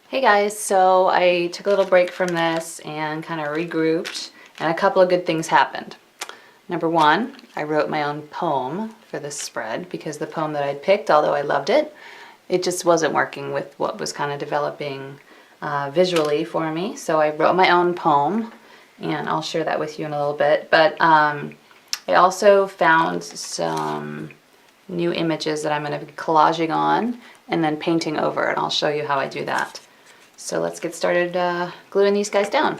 Hey guys, so I took a little break from this and kind of regrouped, and a couple of good things happened. Number one, I wrote my own poem for this spread because the poem that I'd picked, although I loved it, it just wasn't working with what was kind of developing visually for me. So I wrote my own poem, and I'll share that with you in a little bit. But I also found some new images that I'm going to be collaging on and then painting over, and I'll show you how I do that. So let's get started gluing these guys down.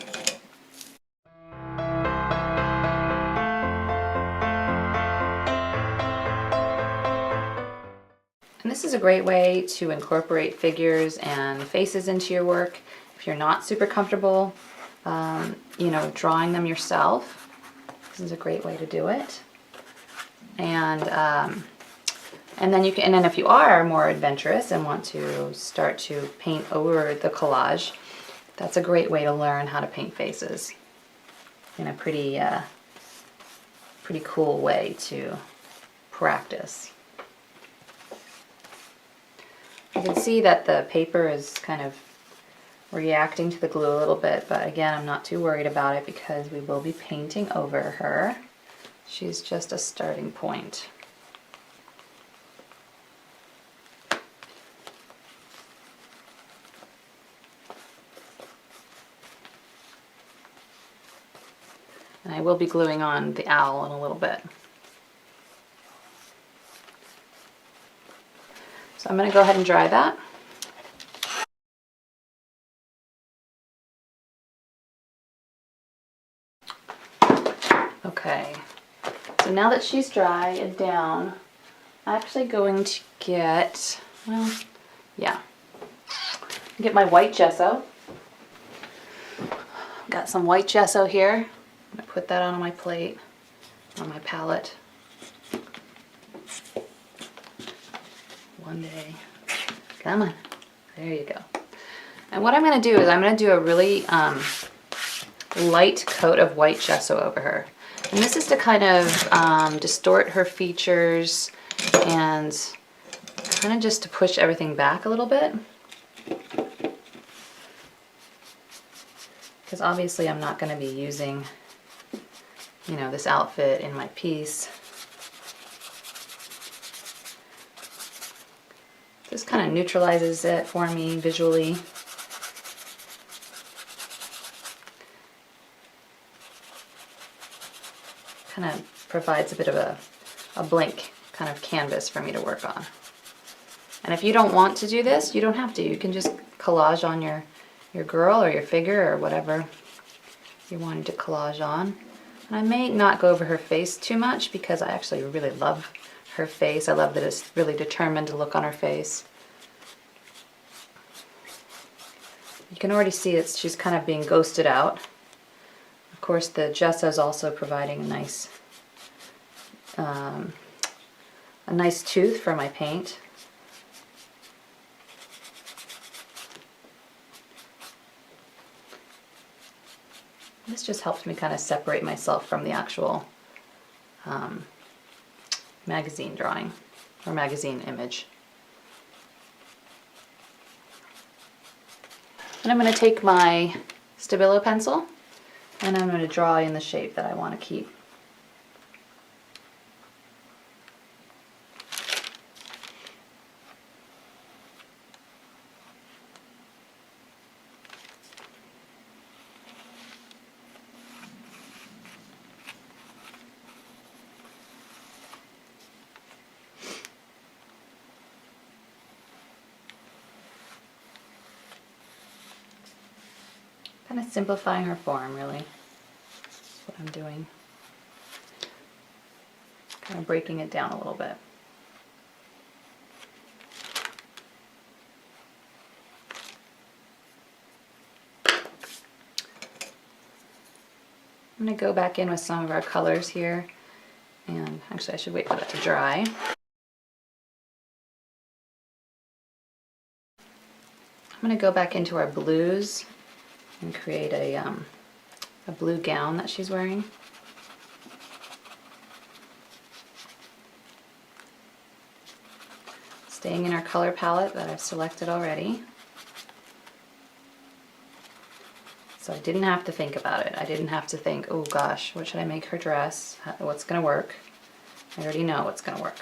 And this is a great way to incorporate figures and faces into your work. If you're not super comfortable, drawing them yourself, this is a great way to do it. And then if you are more adventurous and want to start to paint over the collage, that's a great way to learn how to paint faces in a pretty cool way to practice. You can see that the paper is kind of reacting to the glue a little bit, but again, I'm not too worried about it because we will be painting over her. She's just a starting point. And I will be gluing on the owl in a little bit. So I'm going to go ahead and dry that. Okay, so now that she's dry and down, I'm actually going to get my white gesso. Got some white gesso here. I'm going to put that on my plate, on my palette. One day. Come on. There you go. And what I'm going to do is I'm going to do a really light coat of white gesso over her. And this is to kind of distort her features and kind of just to push everything back a little bit. Because obviously I'm not going to be using, this outfit in my piece. This kind of neutralizes it for me visually. Kind of provides a bit of a blank kind of canvas for me to work on. And if you don't want to do this, you don't have to. You can just collage on your girl or your figure or whatever you're wanting to collage on. And I may not go over her face too much because I actually really love her face. I love that it's really determined look on her face. You can already see that she's kind of being ghosted out. Of course, the gesso is also providing a nice tooth for my paint. This just helps me kind of separate myself from the actual magazine drawing or magazine image. And I'm going to take my Stabilo pencil and I'm going to draw in the shape that I want to keep. Kind of simplifying her form, really. That's what I'm doing. Kind of breaking it down a little bit. I'm going to go back in with some of our colors here. And actually, I should wait for that to dry. I'm going to go back into our blues and create a blue gown that she's wearing. Staying in our color palette that I've selected already. So I didn't have to think about it. I didn't have to think, oh gosh, what should I make her dress? What's gonna work? I already know what's gonna work.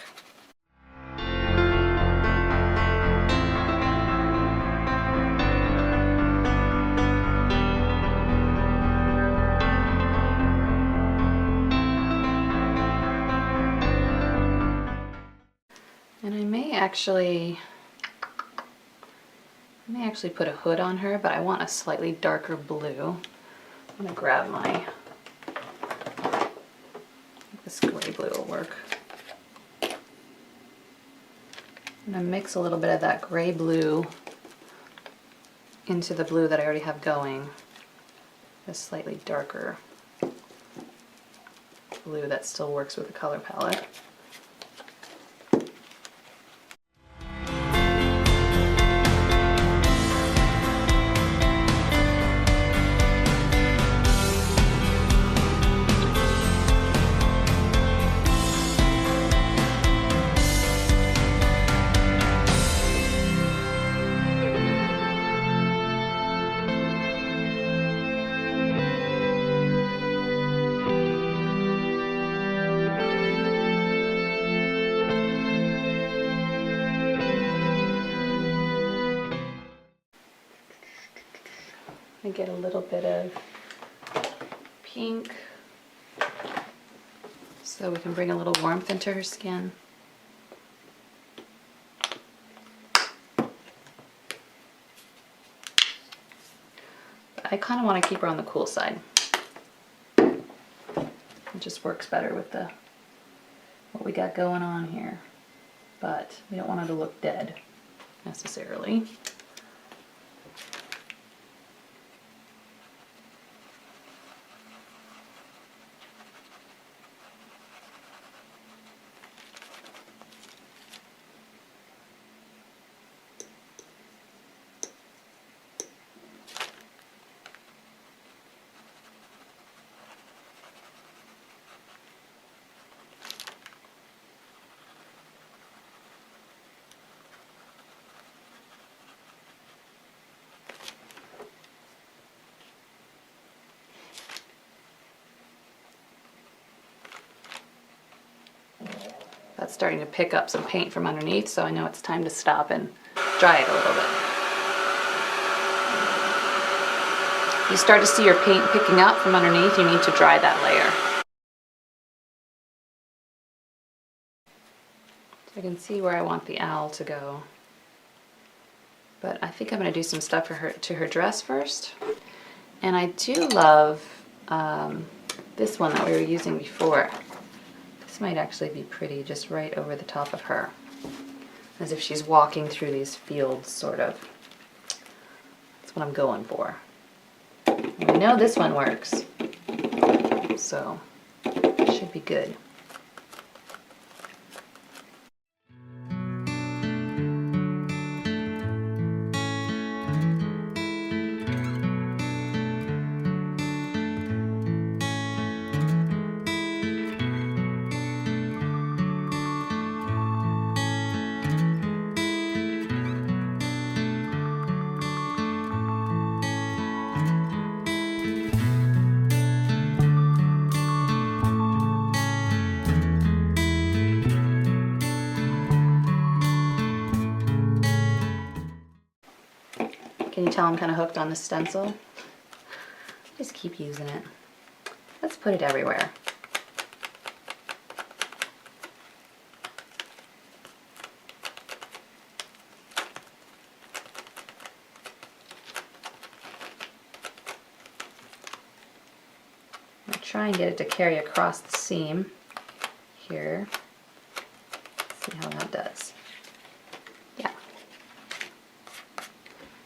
And I may actually put a hood on her, but I want a slightly darker blue. I'm gonna grab my, this gray blue will work. I'm gonna mix a little bit of that gray blue into the blue that I already have going. A slightly darker blue that still works with the color palette. I get a little bit of pink so we can bring a little warmth into her skin. I kind of want to keep her on the cool side. It just works better with what we got going on here. But we don't want her to look dead necessarily. That's starting to pick up some paint from underneath, so I know it's time to stop and dry it a little bit. You start to see your paint picking up from underneath, you need to dry that layer. So I can see where I want the owl to go. But I think I'm going to do some stuff to her dress first. And I do love this one that we were using before. This might actually be pretty, just right over the top of her. As if she's walking through these fields, sort of. That's what I'm going for. And we know this one works. So, it should be good. Can you tell I'm kind of hooked on the stencil? Just keep using it. Let's put it everywhere. I'm going to try and get it to carry across the seam here. See how that does. Yeah.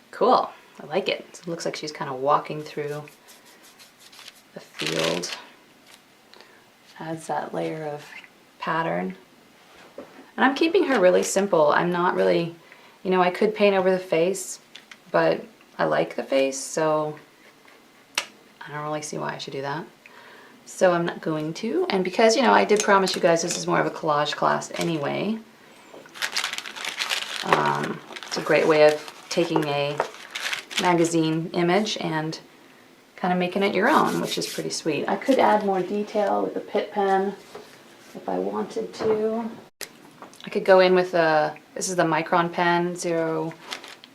Cool. I like it. So it looks like she's kind of walking through the field. Adds that layer of pattern. And I'm keeping her really simple. I'm not really, you know, I could paint over the face, but I like the face, so I don't really see why I should do that. So I'm not going to. And because, you know, I did promise you guys this is more of a collage class anyway. It's a great way of taking a magazine image and kind of making it your own, which is pretty sweet. I could add more detail with a Pitt pen if I wanted to. I could go in with this is the Micron pen,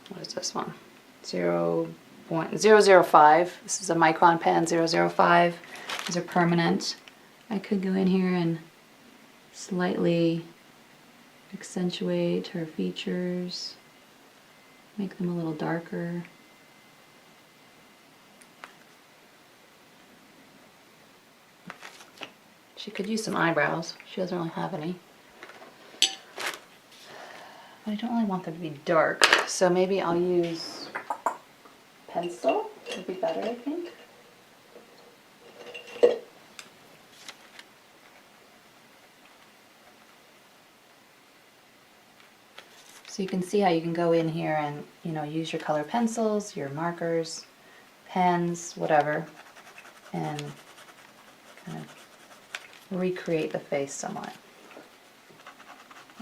what is this one? 0.005. This is a Micron pen, 005. These are permanent. I could go in here and slightly accentuate her features, make them a little darker. She could use some eyebrows. She doesn't really have any. But I don't really want them to be dark, so maybe I'll use pencil. Would be better, I think. So you can see how you can go in here and, you know, use your color pencils, your markers, pens, whatever, and kind of recreate the face somewhat.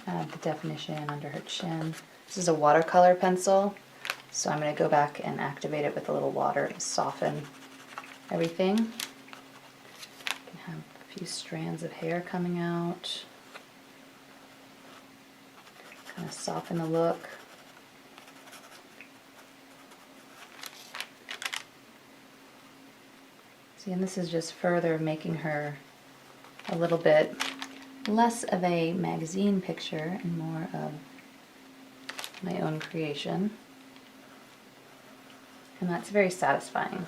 Add the definition under her chin. This is a watercolor pencil, so I'm going to go back and activate it with a little water to soften everything. You can have a few strands of hair coming out. Kind of soften the look. See, and this is just further making her a little bit less of a magazine picture and more of my own creation. And that's very satisfying.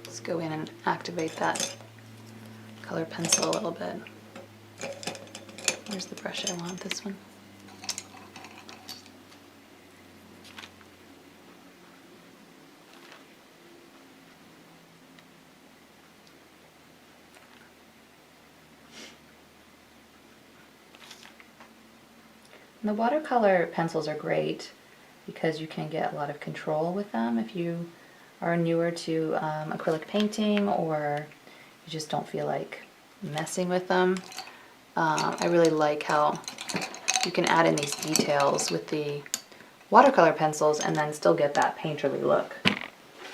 Let's go in and activate that color pencil a little bit. Where's the brush I want? This one. And the watercolor pencils are great because you can get a lot of control with them if you are newer to acrylic painting or you just don't feel like messing with them. I really like how you can add in these details with the watercolor pencils and then still get that painterly look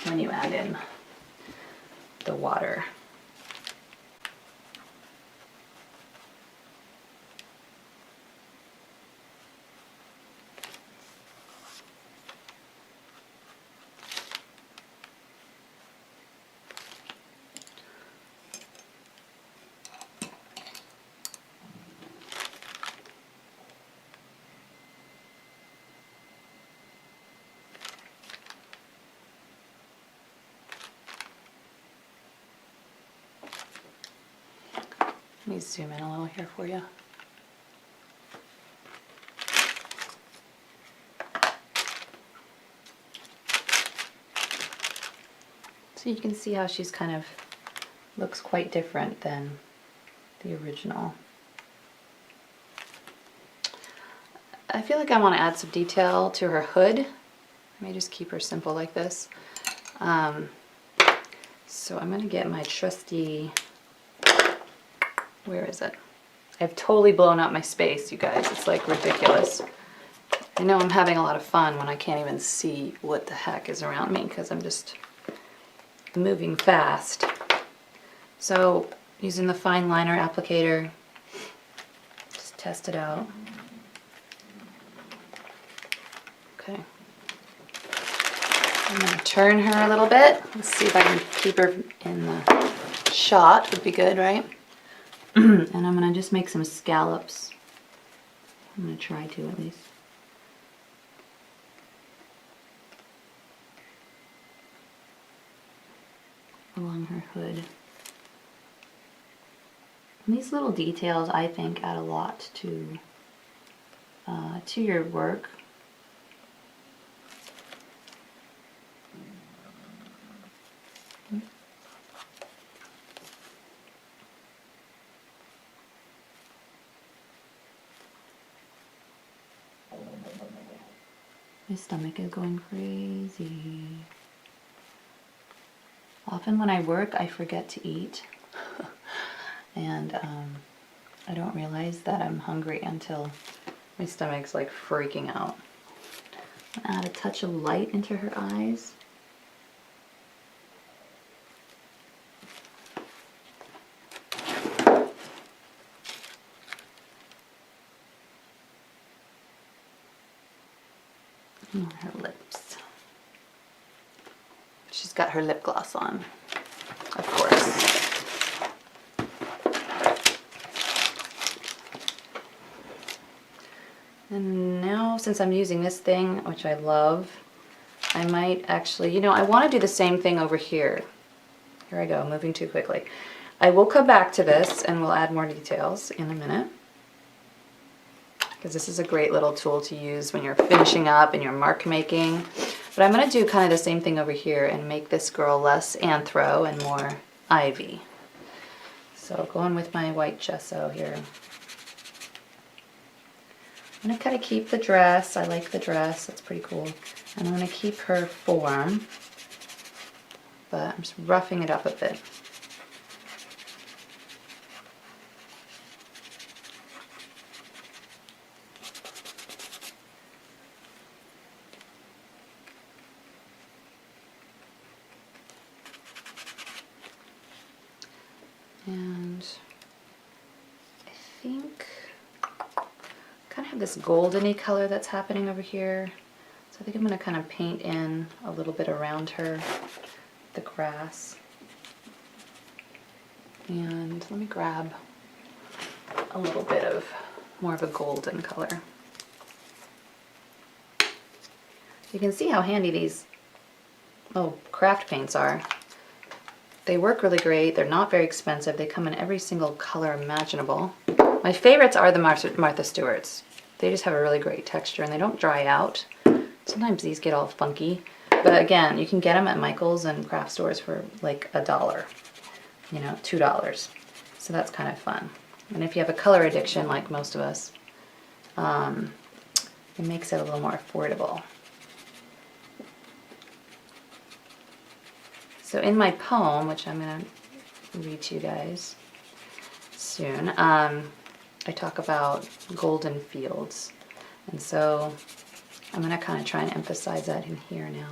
when you add in the water. Let me zoom in a little here for you. So you can see how she's kind of looks quite different than the original. I feel like I want to add some detail to her hood. Let me just keep her simple like this. So I'm going to get my trusty, where is it? I've totally blown up my space, you guys. It's like ridiculous. I know I'm having a lot of fun when I can't even see what the heck is around me because I'm just moving fast. So using the fine liner applicator, just test it out. Okay. I'm going to turn her a little bit. Let's see if I can keep her in the shot. Would be good, right? And I'm going to just make some scallops. I'm going to try to at least. Along her hood. And these little details, I think, add a lot to your work. My stomach is going crazy. Often when I work, I forget to eat. And I don't realize that I'm hungry until my stomach's like freaking out. Add a touch of light into her eyes. And her lips. She's got her lip gloss on, of course. And now, since I'm using this thing, which I love, I might actually, you know, I want to do the same thing over here. Here I go, moving too quickly. I will come back to this and we'll add more details in a minute, because this is a great little tool to use when you're finishing up and you're mark making. But I'm going to do kind of the same thing over here and make this girl less anthro and more ivy. So going with my white gesso here. I'm going to kind of keep the dress. I like the dress. That's pretty cool. And I'm going to keep her form, but I'm just roughing it up a bit. And I think kind of have this goldeny color that's happening over here. So I think I'm going to kind of paint in a little bit around her, the grass. And let me grab a little bit of more of a golden color. You can see how handy these craft paints are. They work really great. They're not very expensive. They come in every single color imaginable. My favorites are the Martha Stewart's. They just have a really great texture and they don't dry out. Sometimes these get all funky. But again, you can get them at Michael's and craft stores for like $1, you know, $2. So that's kind of fun. And if you have a color addiction like most of us, it makes it a little more affordable. So in my poem, which I'm going to read to you guys soon, I talk about golden fields. And so I'm going to kind of try and emphasize that in here now.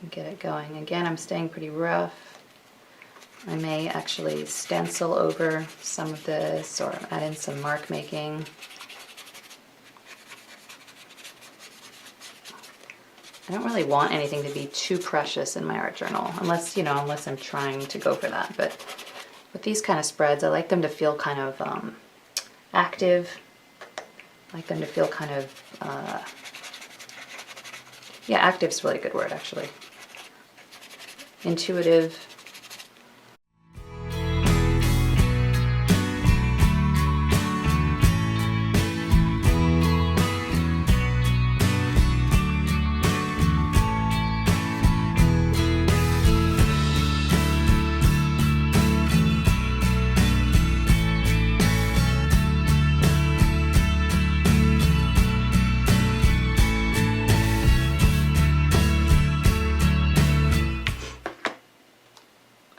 And get it going. Again, I'm staying pretty rough. I may actually stencil over some of this or add in some mark making. I don't really want anything to be too precious in my art journal, unless, you know, unless I'm trying to go for that. But with these kind of spreads, I like them to feel kind of active. I like them to feel kind of, yeah, active's a really good word, actually. Intuitive.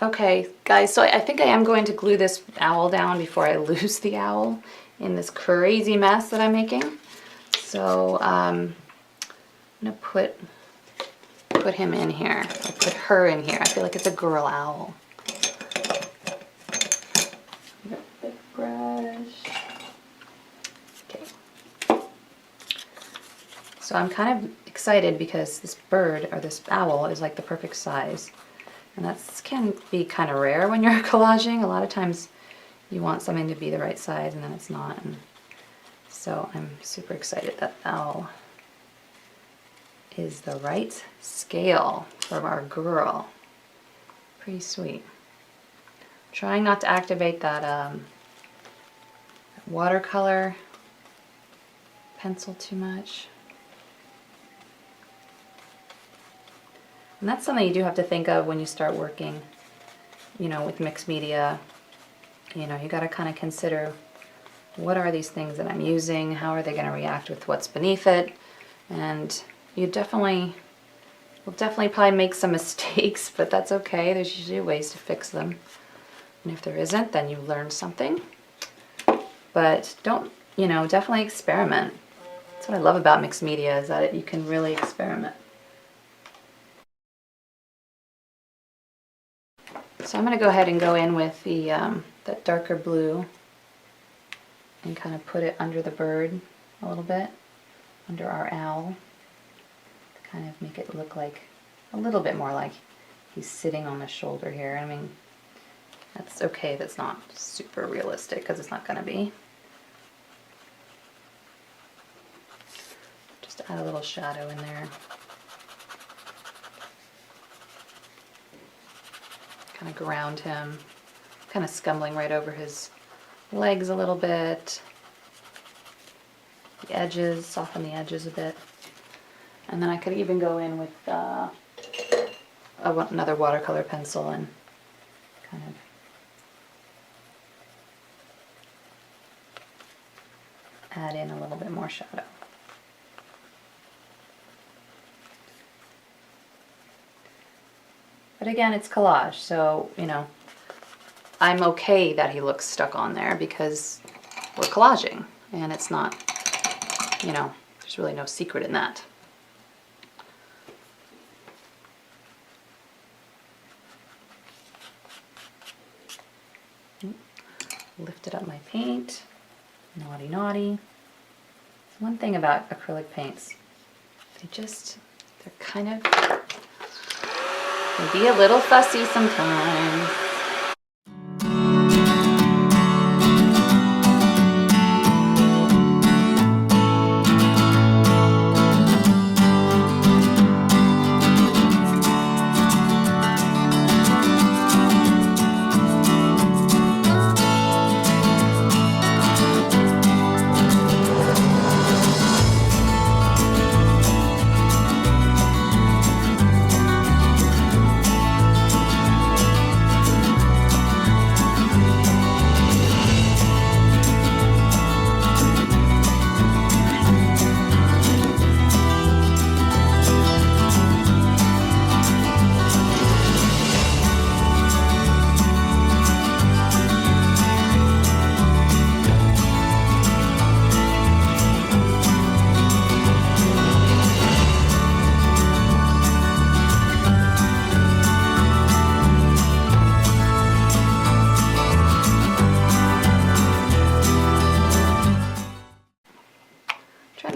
Okay, guys, so I think I am going to glue this owl down before I lose the owl in this crazy mess that I'm making. So I'm going to put him in here, or put her in here. I feel like it's a girl owl. Big brush. Okay. So I'm kind of excited because this bird, or this owl, is like the perfect size. And that can be kind of rare when you're collaging. A lot of times you want something to be the right size and then it's not. And so I'm super excited that owl is the right scale for our girl. Pretty sweet. Trying not to activate that watercolor pencil too much. And that's something you do have to think of when you start working, you know, with mixed media. You know, you got to kind of consider, what are these things that I'm using? How are they going to react with what's beneath it? And you definitely will probably make some mistakes, but that's okay. There's usually ways to fix them. And if there isn't, then you learn something. But don't, you know, definitely experiment. That's what I love about mixed media, is that you can really experiment. So I'm going to go ahead and go in with the that darker blue and kind of put it under the bird a little bit, under our owl, to kind of make it look like a little bit more like he's sitting on the shoulder here. I mean, that's okay. That's not super realistic, because it's not going to be. Just add a little shadow in there. Kind of ground him, kind of scumbling right over his legs a little bit. The edges, soften the edges a bit. And then I could even go in with another watercolor pencil and kind of add in a little bit more shadow. But again, it's collage, so, you know, I'm okay that he looks stuck on there because we're collaging, and it's not, you know, there's really no secret in that. Lifted up my paint. Naughty, naughty. One thing about acrylic paints, they're kind of, can be a little fussy sometimes.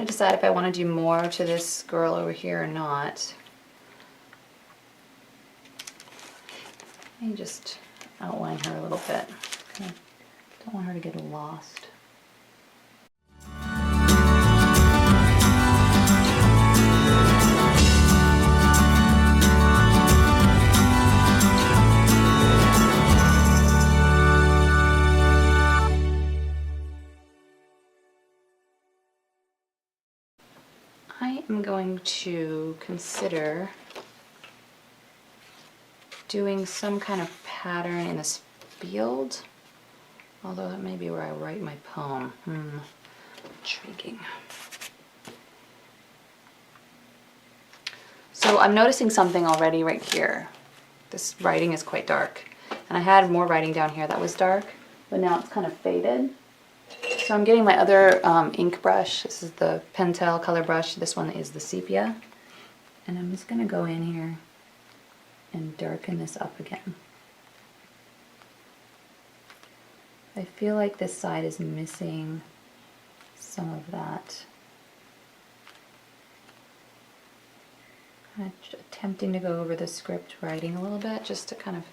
Decide if I want to do more to this girl over here or not. Let me just outline her a little bit. I don't want her to get lost. I'm going to consider doing some kind of pattern in this field, although that may be where I write my poem. Intriguing. So I'm noticing something already right here. This writing is quite dark, and I had more writing down here that was dark, but now it's kind of faded. So I'm getting my other ink brush. This is the Pentel color brush. This one is the sepia. And I'm just going to go in here and darken this up again. I feel like this side is missing some of that. I'm attempting to go over the script writing a little bit, just to kind of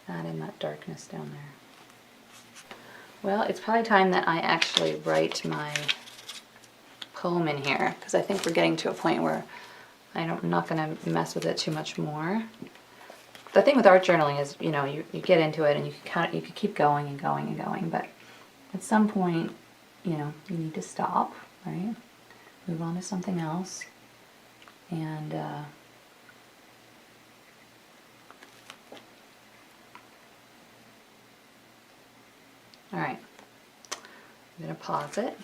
add in that darkness down there. Well, it's probably time that I actually write my poem in here, because I think we're getting to a point where I'm not going to mess with it too much more. The thing with art journaling is, you know, you get into it and you can keep going and going and going, but at some point, you know, you need to stop, right? Move on to something else, and all right, I'm going to pause it.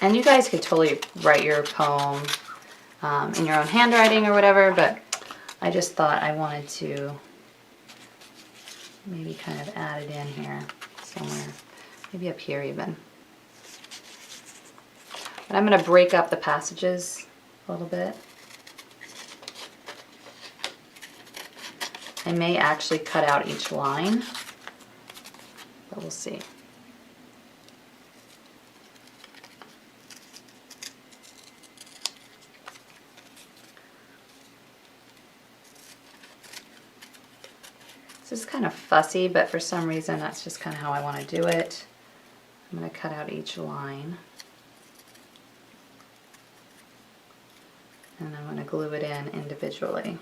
And you guys could totally write your poem in your own handwriting or whatever, but I just thought I wanted to maybe kind of add it in here somewhere, maybe up here even. But I'm going to break up the passages a little bit. I may actually cut out each line, but we'll see. This is kind of fussy, but for some reason that's just kind of how I want to do it. I'm going to cut out each line. And I'm going to glue it in individually.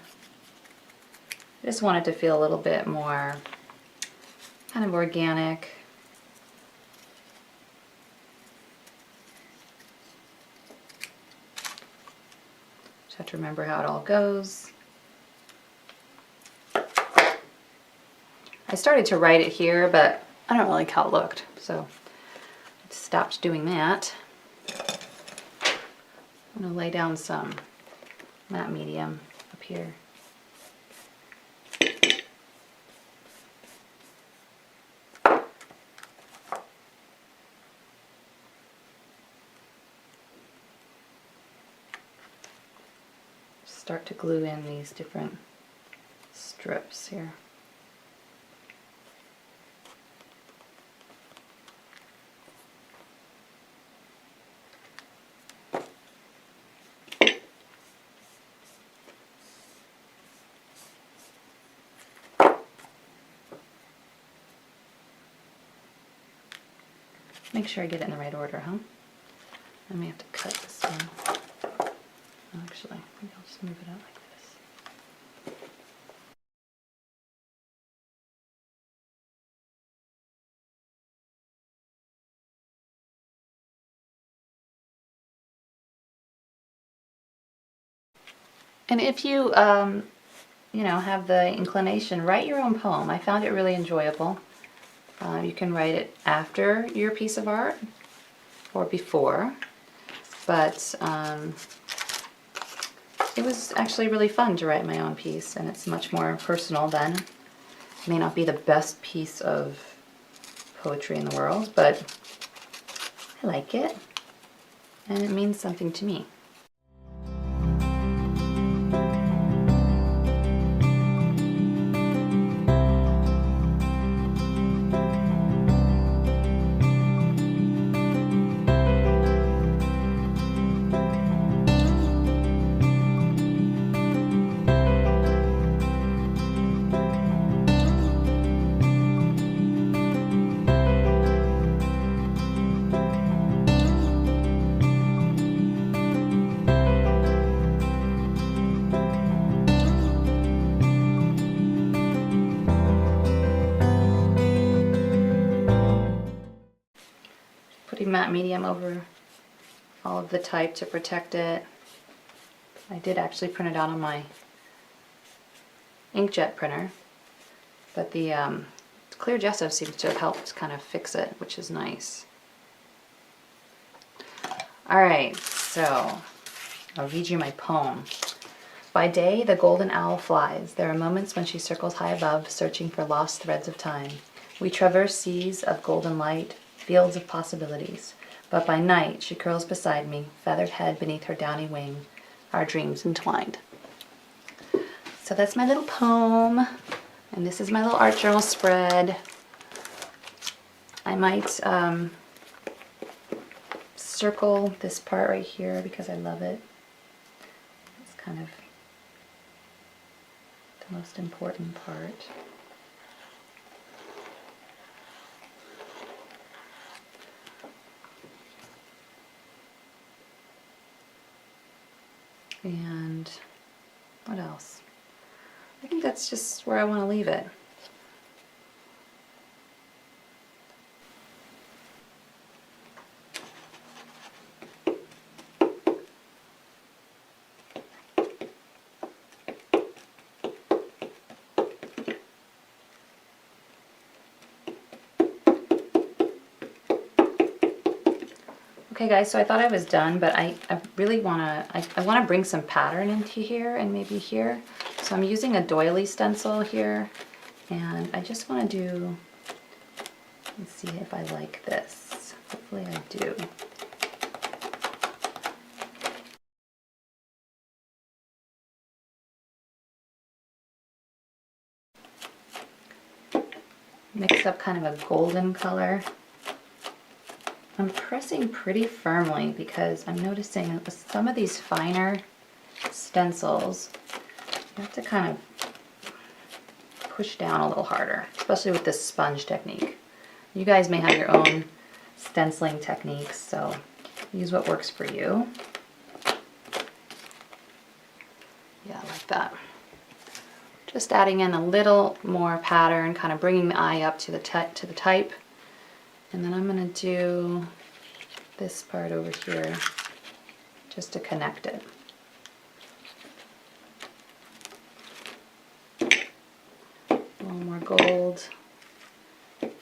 I just want it to feel a little bit more kind of organic. Just have to remember how it all goes. I started to write it here, but I don't really like how it looked, so I stopped doing that. I'm going to lay down some matte medium up here. Start to glue in these different strips here. Make sure I get it in the right order, huh? I may have to cut this one. Actually, maybe I'll just move it out like this. And if you, you know, have the inclination, write your own poem. I found it really enjoyable. You can write it after your piece of art or before, but it was actually really fun to write my own piece, and it's much more personal then. It may not be the best piece of poetry in the world, but I like it, and it means something to me. Putting matte medium over all of the type to protect it. I did actually print it out on my inkjet printer, but the clear gesso seems to have helped kind of fix it, which is nice. Alright, so I'll read you my poem. By day, the golden owl flies. There are moments when she circles high above, searching for lost threads of time. We traverse seas of golden light, fields of possibilities. But by night, she curls beside me, feathered head beneath her downy wing, our dreams entwined. So that's my little poem, and this is my little art journal spread. I might circle this part right here because I love it. It's kind of the most important part. And what else? I think that's just where I want to leave it. Okay guys, so I thought I was done, but I really want to, I want to bring some pattern into here and maybe here. So I'm using a doily stencil here, and I just want to do, let's see if I like this. Hopefully I do. Mix up kind of a golden color. I'm pressing pretty firmly because I'm noticing that with some of these finer stencils, you have to kind of push down a little harder, especially with this sponge technique. You guys may have your own stenciling techniques, so use what works for you. Yeah, like that. Just adding in a little more pattern, kind of bringing the eye up to the type. And then I'm going to do this part over here just to connect it. A little more gold. Make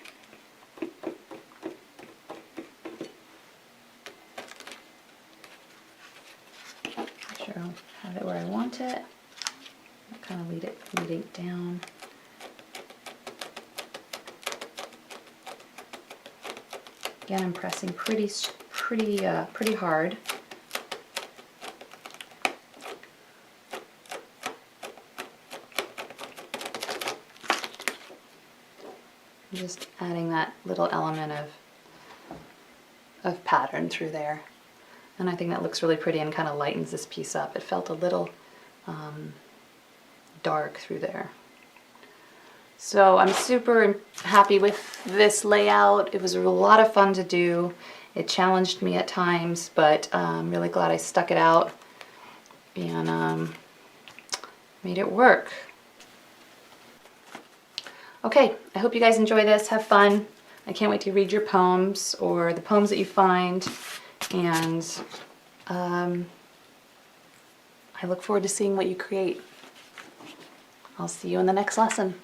sure I have it where I want it. Kind of lead it down. Again, I'm pressing pretty hard. I'm just adding that little element of pattern through there, and I think that looks really pretty and kind of lightens this piece up. It felt a little dark through there. So I'm super happy with this layout. It was a lot of fun to do. It challenged me at times, but I'm really glad I stuck it out and made it work. Okay, I hope you guys enjoy this. Have fun. I can't wait to read your poems or the poems that you find, and I look forward to seeing what you create. I'll see you in the next lesson.